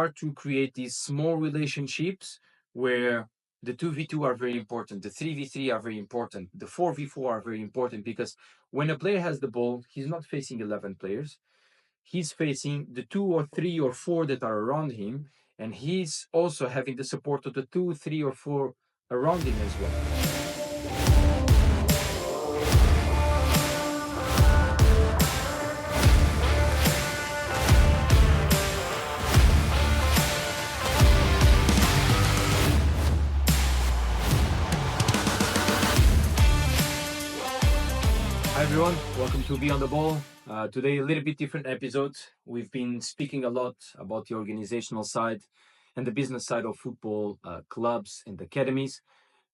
start to create these small relationships where the 2v2 are very important, the 3v3 are very important, the 4v4 are very important, because when a player has the ball, he's not facing 11 players. He's facing the 2 or 3 or 4 that are around him, and he's also having the support of the 2, 3 or 4 around him as well. Hi everyone, welcome to Be on the Ball. Today, a little bit different episode. We've been speaking a lot about the organizational side and the business side of football clubs and academies.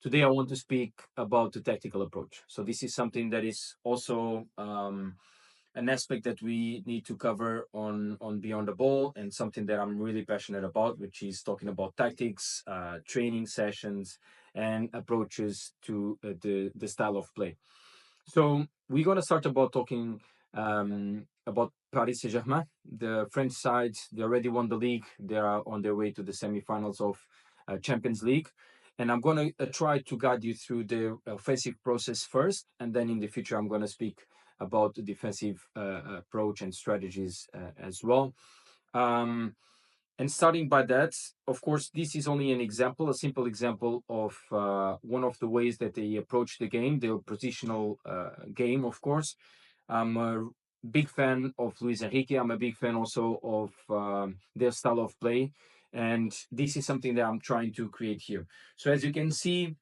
Today, I want to speak about the tactical approach. So this is something that is also an aspect that we need to cover on Beyond the Ball, and something that I'm really passionate about, which is talking about tactics, training sessions, and approaches to the style of play. So we're going to start about talking about Paris Saint-Germain, the French side. They already won the league. They are on their way to the semifinals of Champions League. And I'm going to try to guide you through the offensive process first. And then in the future, I'm going to speak about the defensive approach and strategies as well. And starting by that, of course, this is only an example, a simple example of one of the ways that they approach the game, the positional game, of course. I'm a big fan of Luis Enrique. I'm a big fan also of their style of play. And this is something that I'm trying to create here. So as you can see,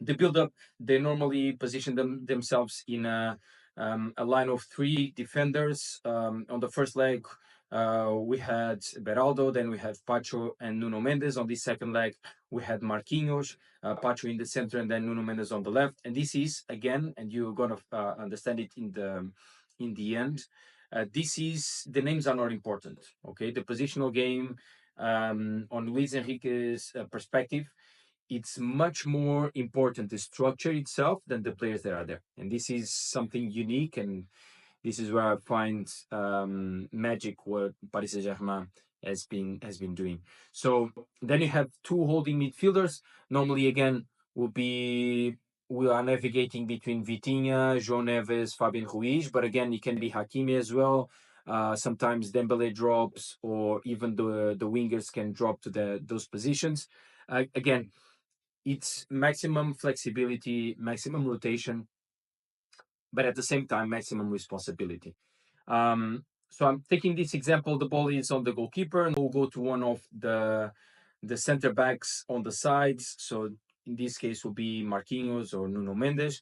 the build-up, they normally position themselves in a line of 3 defenders. On the first leg, we had Beraldo, then we had Pacho and Nuno Mendes. On the second leg, we had Marquinhos, Pacho in the center, and then Nuno Mendes on the left. And this is, again, and you're going to understand it in the end, this is, the names are not important, okay? The positional game, on Luis Enrique's perspective, it's much more important the structure itself than the players that are there. And this is something unique, and this is where I find magic what Paris Saint-Germain has been doing. So then you have 2 holding midfielders. Normally, again, we are navigating between Vitinha, João Neves, Fabian Ruiz, but again, it can be Hakimi as well. Sometimes Dembele drops, or even the wingers can drop to those positions. Again, it's maximum flexibility, maximum rotation, but at the same time, maximum responsibility. So I'm taking this example, the ball is on the goalkeeper, and we'll go to one of the center backs on the sides. So in this case will be Marquinhos or Nuno Mendes.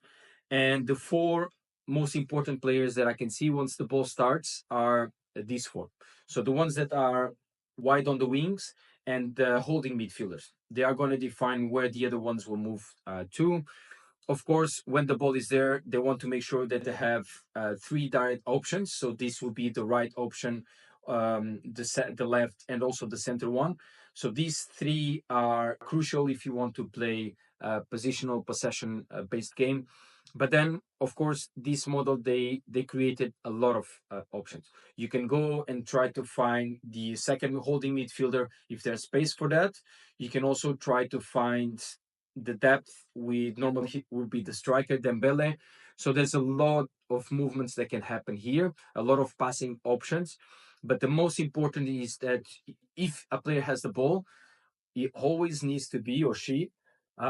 And the 4 most important players that I can see once the ball starts are these 4. So the ones that are wide on the wings and the holding midfielders. They are going to define where the other ones will move to. Of course, when the ball is there, they want to make sure that they have 3 direct options. So this will be the right option, the left, and also the center one. So these 3 are crucial if you want to play a positional possession based game. But then, of course, this model, they created a lot of options. You can go and try to find the second holding midfielder if there's space for that. You can also try to find the depth. We normally would be the striker, Dembele. So there's a lot of movements that can happen here, a lot of passing options. But the most important is that if a player has the ball, it always needs to be, or she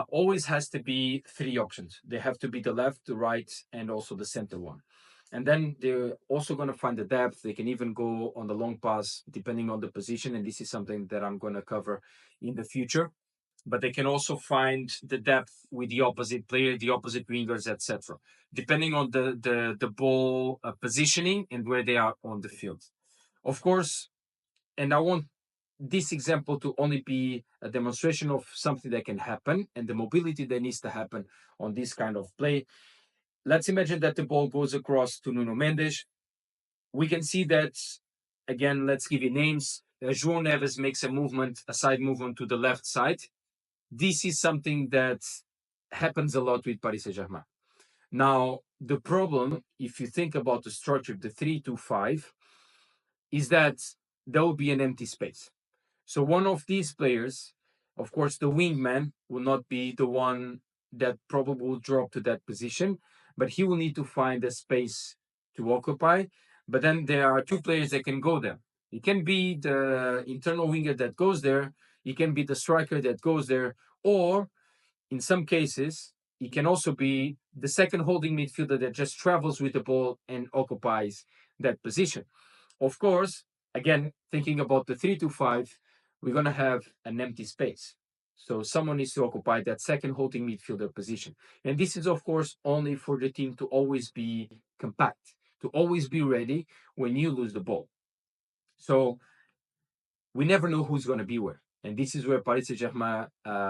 always has to be 3 options. They have to be the left, the right, and also the center one. And then they're also going to find the depth. They can even go on the long pass depending on the position. And this is something that I'm going to cover in the future. But they can also find the depth with the opposite player, the opposite wingers, etc., depending on the ball positioning and where they are on the field. Of course, and I want this example to only be a demonstration of something that can happen and the mobility that needs to happen on this kind of play. Let's imagine that the ball goes across to Nuno Mendes. We can see that, again, let's give you names. João Neves makes a side movement to the left side. This is something that happens a lot with Paris Saint-Germain. Now, the problem, if you think about the structure of the 3-2-5, is that there will be an empty space. So one of these players, of course, the wingman will not be the one that probably will drop to that position, but he will need to find a space to occupy. But then there are two players that can go there. It can be the internal winger that goes there, it can be the striker that goes there, or in some cases, it can also be the second holding midfielder that just travels with the ball and occupies that position. Of course, again, thinking about the 3-5, we're going to have an empty space. So someone needs to occupy that second holding midfielder position. And this is, of course, only for the team to always be compact, to always be ready when you lose the ball. So we never know who's going to be where. And this is where Paris Saint-Germain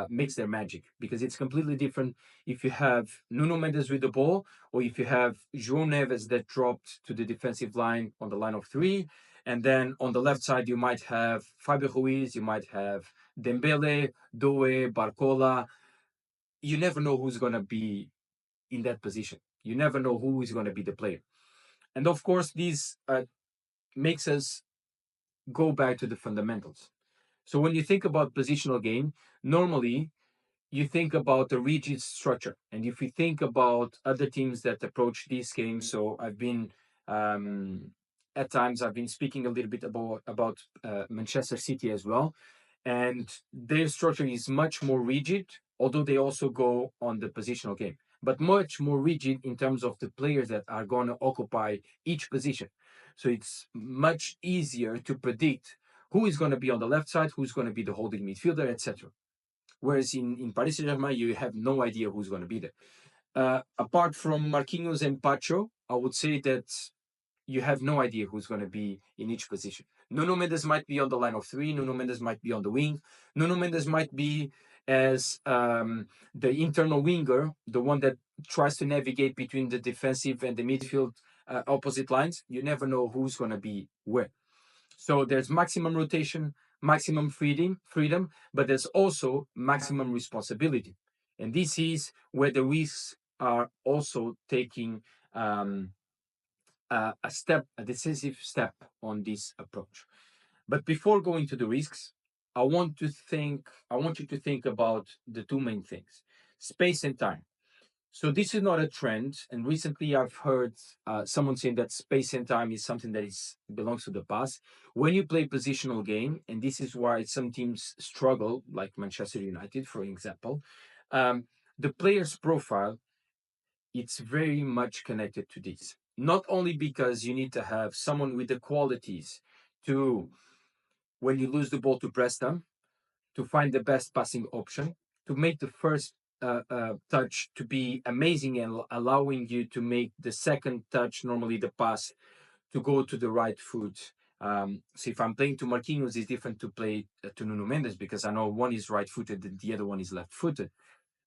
makes their magic, because it's completely different if you have Nuno Mendes with the ball or if you have João Neves that dropped to the defensive line on the line of three. And then on the left side, you might have Fabio Ruiz, you might have Dembele, Doe, Barcola. You never know who's going to be in that position. You never know who is going to be the player. And of course, this makes us go back to the fundamentals. So when you think about positional game, normally you think about a rigid structure. And if you think about other teams that approach these games, so I've been at times I've been speaking a little bit about Manchester City as well, and their structure is much more rigid, although they also go on the positional game, but much more rigid in terms of the players that are going to occupy each position. So it's much easier to predict who is going to be on the left side, who's going to be the holding midfielder, etc. Whereas in Paris Saint-Germain, you have no idea who's going to be there. Apart from Marquinhos and Pacho, I would say that you have no idea who's going to be in each position. Nuno Mendes might be on the line of three. Nuno Mendes might be on the wing. Nuno Mendes might be as the internal winger, the one that tries to navigate between the defensive and the midfield opposite lines. You never know who's going to be where. So there's maximum rotation, maximum freedom, but there's also maximum responsibility. And this is where the risks are also taking a decisive step on this approach. But before going to the risks, I want you to think about the two main things: space and time. So this is not a trend, and recently I've heard someone saying that space and time is something that is belongs to the past. When you play positional game, and this is why some teams struggle, like Manchester United, for example, the player's profile, it's very much connected to this. Not only because you need to have someone with the qualities to, when you lose the ball, to press them, to find the best passing option, to make the first touch to be amazing and allowing you to make the second touch, normally the pass, to go to the right foot. So if I'm playing to Marquinhos, it's different to play to Nuno Mendes, because I know one is right footed and the other one is left footed.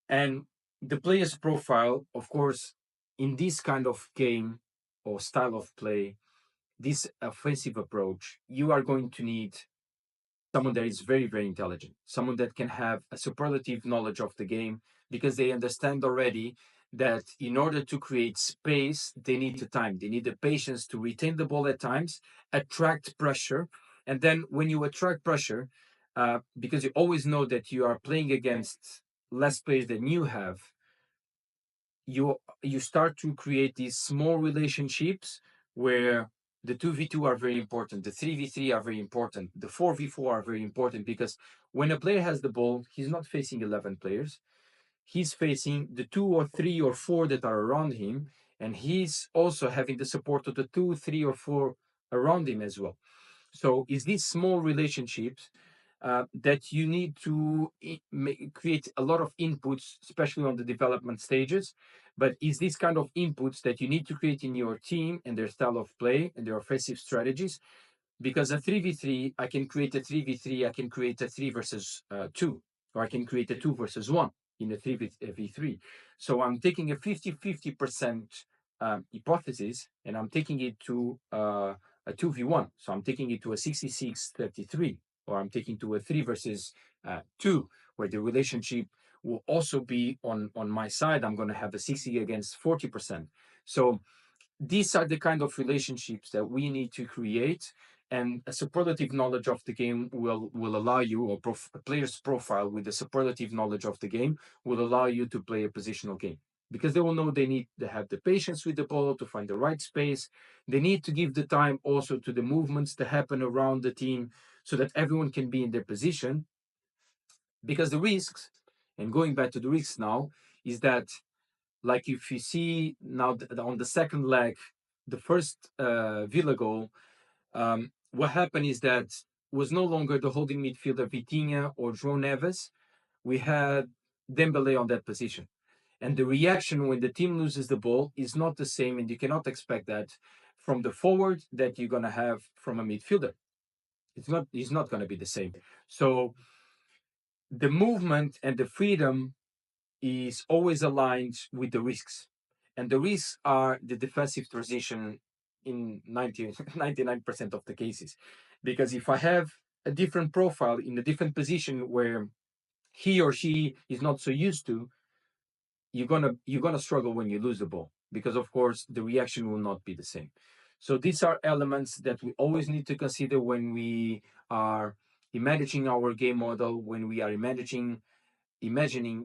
And the player's profile, of course, in this kind of game or style of play, this offensive approach, you are going to need someone that is very, very intelligent, someone that can have a superlative knowledge of the game, because they understand already that in order to create space, they need the time, they need the patience to retain the ball at times, attract pressure. And then when you attract pressure, because you always know that you are playing against less players than you have, you start to create these small relationships where the 2v2 are very important, the 3v3 are very important, the 4v4 are very important, because when a player has the ball, he's not facing 11 players, he's facing the two or three or four that are around him, and he's also having the support of the two, three, or four around him as well. So it's these small relationships that you need to create a lot of inputs, especially on the development stages. But it's these kind of inputs that you need to create in your team and their style of play and their offensive strategies. Because a 3v3, I can create a 3v3, I can create a 3 versus 2, or I can create a 2 versus 1 in a 3v3. So I'm taking a 50-50% hypothesis, and I'm taking it to a 2v1. So I'm taking it to a 66-33, or I'm taking to a 3 versus 2, where the relationship will also be on my side. I'm going to have a 60 against 40%. So these are the kind of relationships that we need to create. And a superlative knowledge of the game will allow you, or a player's profile with a superlative knowledge of the game will allow you to play a positional game, because they will know they need to have the patience with the ball to find the right space. They need to give the time also to the movements to happen around the team so that everyone can be in their position. Because the risks, and going back to the risks now, is that, like if you see now on the second leg, the first Villa goal, what happened is that was no longer the holding midfielder Vitinha or João Neves. We had Dembele on that position. And the reaction when the team loses the ball is not the same, and you cannot expect that from the forward that you're going to have from a midfielder. It's not going to be the same. So the movement and the freedom is always aligned with the risks. And the risks are the defensive transition in 99% of the cases. Because if I have a different profile in a different position where he or she is not so used to, you're gonna struggle when you lose the ball, because of course the reaction will not be the same. So these are elements that we always need to consider when we are imagining our game model, when we are imagining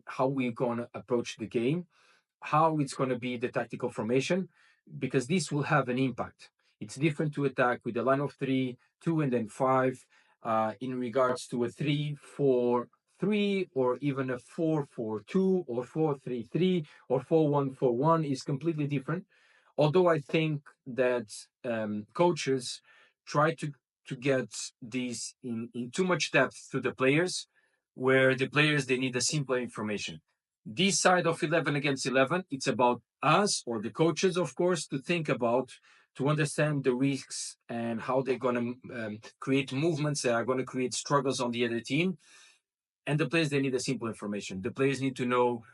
how we're going to approach the game, how it's going to be the tactical formation, because this will have an impact. It's different to attack with a line of three, two, and then five, in regards to a 3-4-3, or even a 4-4-2, or 4-3-3, or 4-1-4-1 is completely different. Although I think that coaches try to get these in too much depth to the players, where the players they need a simpler information. This side of 11 against 11, it's about us, or the coaches, of course, to think about, to understand the risks and how they're going to create movements that are going to create struggles on the other team. And the players, they need a simple information. The players need to know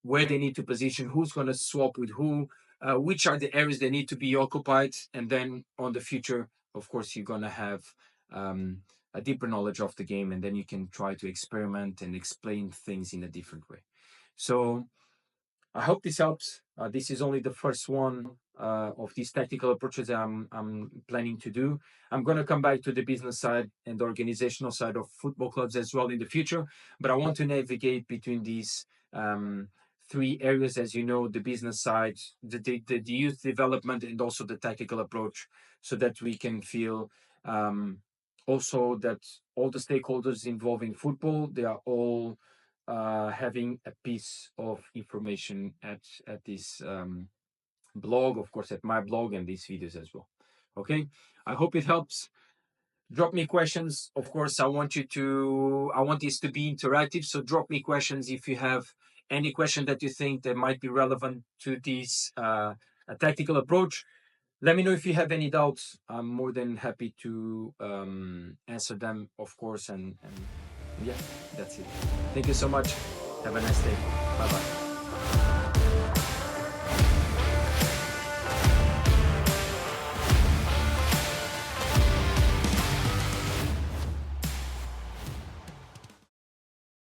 where they need to position, who's going to swap with who, which are the areas they need to be occupied. And then on the future, of course, you're going to have um, a deeper knowledge of the game, and then you can try to experiment and explain things in a different way. So I hope this helps. This is only the first one of these tactical approaches I'm planning to do. I'm going to come back to the business side and the organizational side of football clubs as well in the future, but I want to navigate between these three areas, as you know: the business side, the youth development, and also the tactical approach, so that we can feel also that all the stakeholders involved in football, they are all having a piece of information at this blog, of course, at my blog, and these videos as well. Okay, I hope it helps. Drop me questions. Of course, I want this to be interactive, so drop me questions if you have any question that you think that might be relevant to this a tactical approach. Let me know if you have any doubts. I'm more than happy to answer them, of course. And yeah, that's it. Thank you so much. Have a nice day. Bye bye.